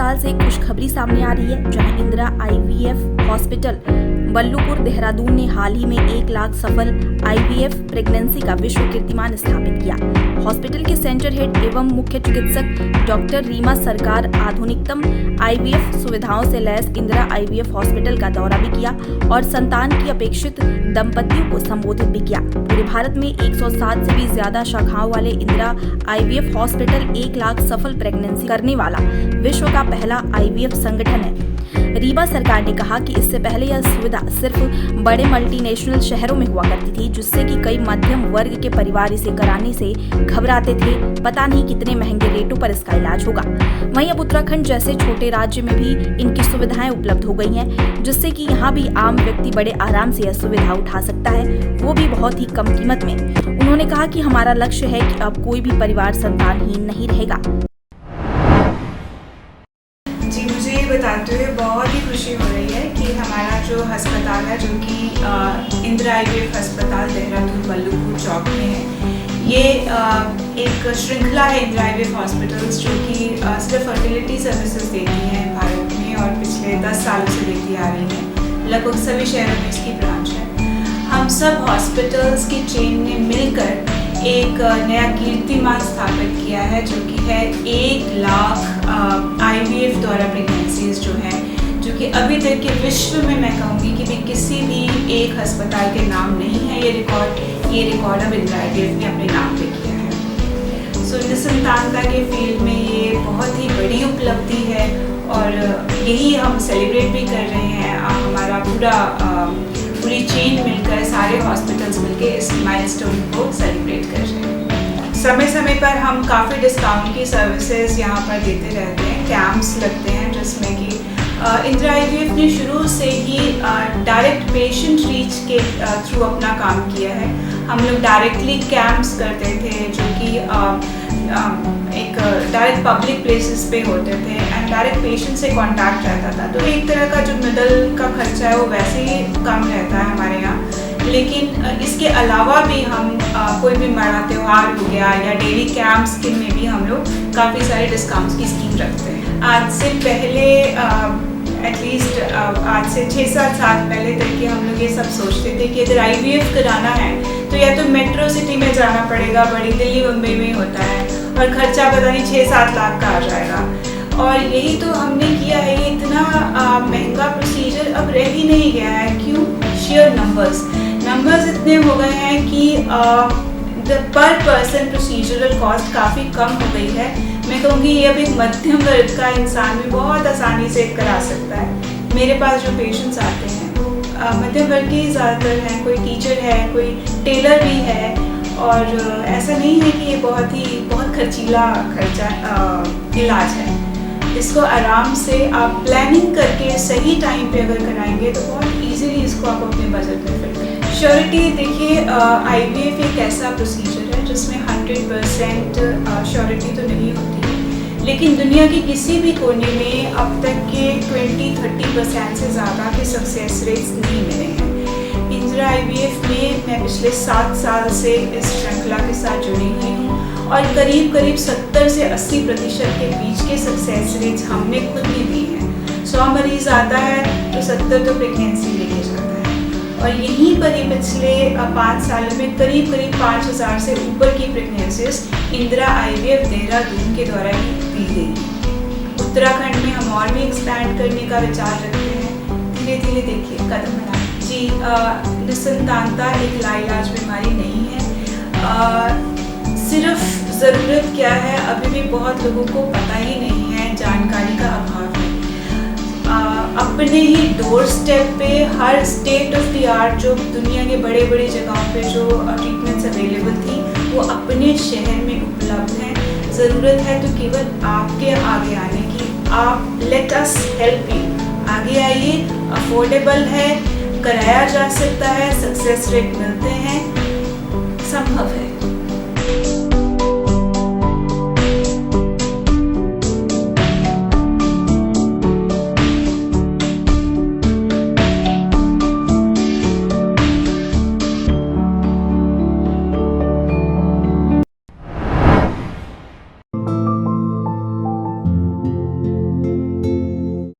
अस्पताल से खुशखबरी सामने आ रही है, जहां इंदिरा आईवीएफ हॉस्पिटल बल्लूपुर देहरादून ने हाल ही में 1 लाख सफल आईवीएफ प्रेगनेंसी का विश्व कीर्तिमान स्थापित किया। हॉस्पिटल के सेंटर हेड एवं मुख्य चिकित्सक डॉक्टर रीमा सरकार आधुनिकतम आईवीएफ सुविधाओं से लैस इंदिरा आईवीएफ हॉस्पिटल का दौरा भी किया और संतान की अपेक्षित दंपतियों को संबोधित भी किया। पूरे भारत में 107 से भी ज्यादा शाखाओं वाले इंदिरा आईवीएफ हॉस्पिटल 1 लाख सफल प्रेगनेंसी करने वाला विश्व का पहला आईवीएफ संगठन है। रीमा सरकार ने कहा कि इससे पहले यह सुविधा सिर्फ बड़े मल्टीनेशनल शहरों में हुआ करती थी, जिससे कि कई मध्यम वर्ग के परिवार इसे कराने से घबराते थे, पता नहीं कितने महंगे रेटों पर इसका इलाज होगा। वहीं अब उत्तराखंड जैसे छोटे राज्य में भी इनकी सुविधाएं उपलब्ध हो गई हैं, जिससे कि यहाँ भी आम व्यक्ति बड़े आराम से यह सुविधा उठा सकता है, वो भी बहुत ही कम कीमत में। उन्होंने कहा कि हमारा लक्ष्य है कि अब कोई भी परिवार संतानहीन नहीं रहेगा। बताते हुए बहुत ही खुशी हो रही है कि हमारा जो अस्पताल है, जो कि इंदिरा आईवीएफ अस्पताल देहरादून बल्लूपुर चौक में है, ये एक श्रृंखला है इंदिरा आईवीएफ हॉस्पिटल्स, जो कि सिर्फ फर्टिलिटी सर्विसेज देती हैं भारत में और पिछले 10 सालों से देती आ रही है। लगभग सभी शहरों में इसकी ब्रांच है। हम सब हॉस्पिटल्स की चेन ने मिलकर एक नया कीर्तिमान स्थापित किया है, जो कि है 1 लाख आईवीएफ द्वारा प्रेगनेंसीज जो है, जो कि अभी तक के विश्व में मैं कहूँगी कि भी किसी भी एक अस्पताल के नाम नहीं है। ये रिकॉर्ड अब इंदिरा आईवीएफ ने अपने नाम पे किया है। सो निसंतानता के फील्ड में ये बहुत ही बड़ी उपलब्धि है और यही हम सेलिब्रेट भी कर रहे हैं। हमारा पूरी चेन मिलकर, सारे हॉस्पिटल्स मिलकर इस माइलस्टोन को सेलिब्रेट कर रहे हैं। समय समय पर हम काफ़ी डिस्काउंट की सर्विसेज यहाँ पर देते रहते हैं, कैंप्स लगते हैं, जिसमें कि इंदिरा आईवीएफ ने शुरू से ही डायरेक्ट पेशेंट रीच के थ्रू अपना काम किया है। हम लोग डायरेक्टली कैंप्स करते थे, जो कि एक डायरेक्ट पब्लिक प्लेसेस पे होते थे एंड डायरेक्ट पेशेंट से कांटेक्ट रहता था। तो एक तरह का जो मिडल का खर्चा है वो वैसे ही कम रहता है हमारे यहाँ। लेकिन इसके अलावा भी हम कोई भी बड़ा त्यौहार हो गया या डेली कैंप्स के में भी हम लोग काफ़ी सारे डिस्काउंट्स की स्कीम रखते हैं। आज से पहले एटलीस्ट आज से 6-7 साल पहले तक कि हम लोग ये सब सोचते थे कि अगर आईवीएफ कराना है तो या तो मेट्रो सिटी में जाना पड़ेगा, बड़ी दिल्ली मुंबई में होता है और खर्चा पता नहीं 6-7 लाख का आ जाएगा। और यही तो हमने किया है। ये इतना महंगा प्रोसीजर अब रह ही नहीं गया है। क्यों? शेयर नंबर्स इतने हो गए हैं कि पर पर्सन प्रोसीजरल कॉस्ट काफ़ी कम हो गई है। मैं कहूँगी ये अब एक मध्यम वर्ग का इंसान भी बहुत आसानी से करा सकता है। मेरे पास जो पेशेंट्स आते हैं वो मध्यम वर्ग के ज़्यादातर हैं। कोई टीचर है, कोई टेलर भी है और ऐसा नहीं है कि ये बहुत खर्चीला इलाज है। इसको आराम से आप प्लानिंग करके सही टाइम पे अगर कराएंगे तो बहुत इजीली इसको आप अपने बजट में फिट करें। श्योरिटी देखिए, आईवीएफ एक ऐसा प्रोसीजर है जिसमें 100% श्योरिटी तो नहीं होती है, लेकिन दुनिया के किसी भी कोने में अब तक के 20-30% से ज़्यादा के सक्सेस रेट्स नहीं मिले हैं। इंदिरा आईवीएफ में मैं पिछले 7 साल से इस श्रृंखला के साथ जुड़ी हुई हूँ और करीब 70 से 80% के बीच के सक्सेस रेट्स हमने खुद भी दी हैं। 100 मरीज आता है तो 70 तो प्रेगनेंसी लेके जाता है और यहीं पर ही पिछले 5 सालों में करीब 5000 से ऊपर की प्रेगनेंसीज इंदिरा आईवीएफ देहरादून के द्वारा ही दी गई। उत्तराखंड में हम और भी एक्सपैंड करने का विचार रखते हैं। धीरे धीरे देखिए कदम बढ़ाएं। जी, निसंतानता एक लाइलाज बीमारी नहीं है। सिर्फ ज़रूरत क्या है, अभी भी बहुत लोगों को पता ही नहीं है, जानकारी का अभाव है। अपने ही डोर स्टेप पे हर स्टेट ऑफ द आर्ट जो दुनिया के बड़े जगहों पे जो ट्रीटमेंट्स अवेलेबल थी वो अपने शहर में उपलब्ध हैं। ज़रूरत है तो केवल आपके आगे आने की। आप लेट अस हेल्प यू, आगे आइए। अफोर्डेबल है, कराया जा सकता है, सक्सेस रेट मिलते हैं, संभव है।